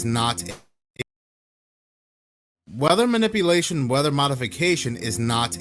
not weather manipulation, weather modification is not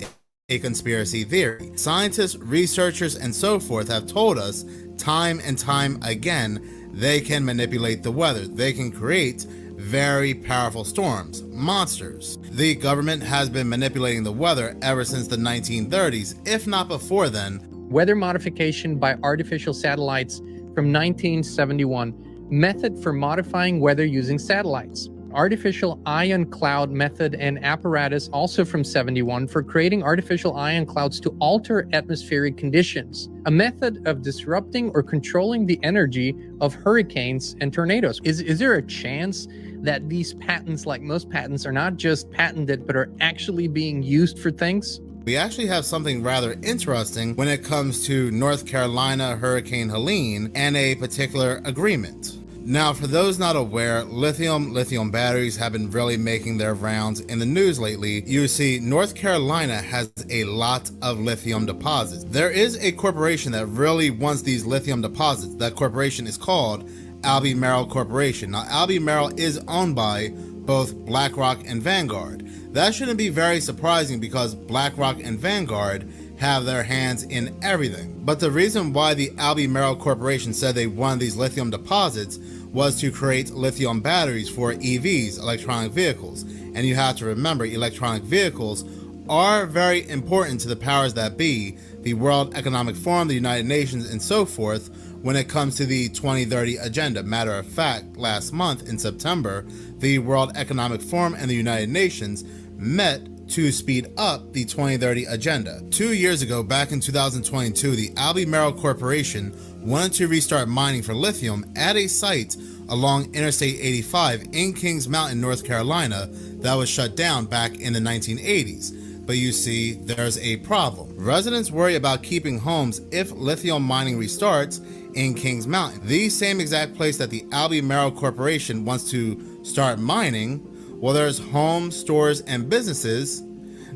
a conspiracy theory. Scientists, researchers, and so forth have told us time and time again they can manipulate the weather. They can create very powerful storms, monsters. The government has been manipulating the weather ever since the 1930s, if not before then. Weather modification by artificial satellites from 1971. Method for modifying weather using satellites. Artificial ion cloud method and apparatus, also from 71, for creating artificial ion clouds to alter atmospheric conditions. A method of disrupting or controlling the energy of hurricanes and tornadoes. Is there a chance that these patents, like most patents, are not just patented but are actually being used for things? We actually have something rather interesting when it comes to North Carolina Hurricane Helene and a particular agreement. Now, for those not aware, lithium batteries have been really making their rounds in the news lately. You see, North Carolina has a lot of lithium deposits. There is a corporation that really wants these lithium deposits. That corporation is called Albemarle Corporation. Now, Albemarle is owned by both BlackRock and Vanguard. That shouldn't be very surprising because BlackRock and Vanguard have their hands in everything. But the reason why the Albemarle Corporation said they wanted these lithium deposits was to create lithium batteries for EVs, electronic vehicles. And you have to remember, electronic vehicles are very important to the powers that be, the World Economic Forum, the United Nations, and so forth, when it comes to the 2030 agenda. Matter of fact, last month in September, the World Economic Forum and the United Nations met to speed up the 2030 agenda. 2 years ago, back in 2022, the Albemarle Corporation wanted to restart mining for lithium at a site along Interstate 85 in Kings Mountain, North Carolina, that was shut down back in the 1980s. But you see, there's a problem. Residents worry about keeping homes if lithium mining restarts in Kings Mountain, the same exact place that the Albemarle Corporation wants to start mining. Well, there's homes, stores, and businesses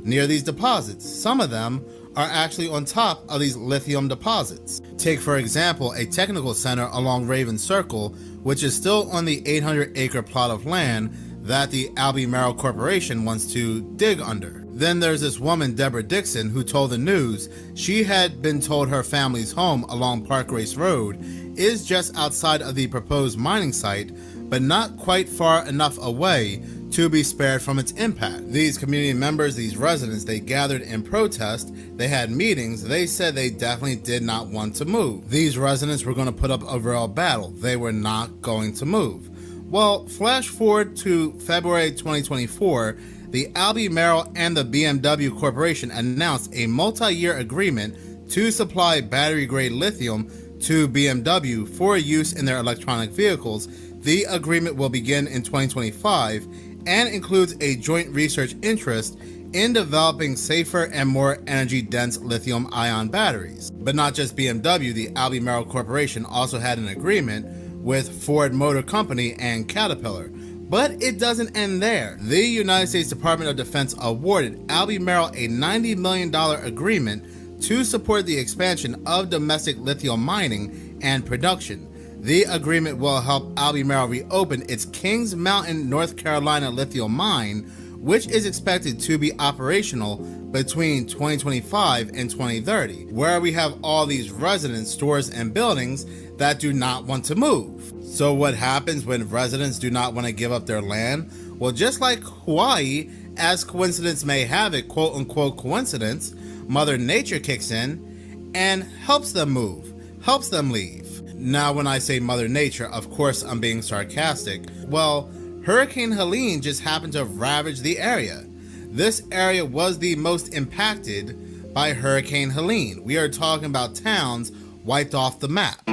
near these deposits. Some of them are actually on top of these lithium deposits. Take, for example, a technical center along Raven Circle, which is still on the 800-acre plot of land that the Albemarle Corporation wants to dig under. Then there's this woman, Deborah Dixon, who told the news she had been told her family's home along Park Race Road is just outside of the proposed mining site, but not quite far enough away to be spared from its impact. These community members, these residents, they gathered in protest, they had meetings, they said they definitely did not want to move. These residents were going to put up a real battle. They were not going to move. Well, flash forward to February 2024, the Albemarle and the BMW Corporation announced a multi-year agreement to supply battery-grade lithium to BMW for use in their electronic vehicles. The agreement will begin in 2025 and includes a joint research interest in developing safer and more energy-dense lithium-ion batteries. But not just BMW, the Albemarle Corporation also had an agreement with Ford Motor Company and Caterpillar. But it doesn't end there. The United States Department of Defense awarded Albemarle a $90 million agreement to support the expansion of domestic lithium mining and production. The agreement will help Albemarle reopen its Kings Mountain, North Carolina lithium mine, which is expected to be operational between 2025 and 2030, where we have all these residents, stores, and buildings that do not want to move. So what happens when residents do not want to give up their land? Well, just like Hawaii, as coincidence may have it, quote unquote coincidence, Mother Nature kicks in and helps them move, helps them leave. Now, when I say Mother Nature, of course I'm being sarcastic. Well, Hurricane Helene just happened to have ravaged the area. This area was the most impacted by Hurricane Helene. We are talking about towns wiped off the map.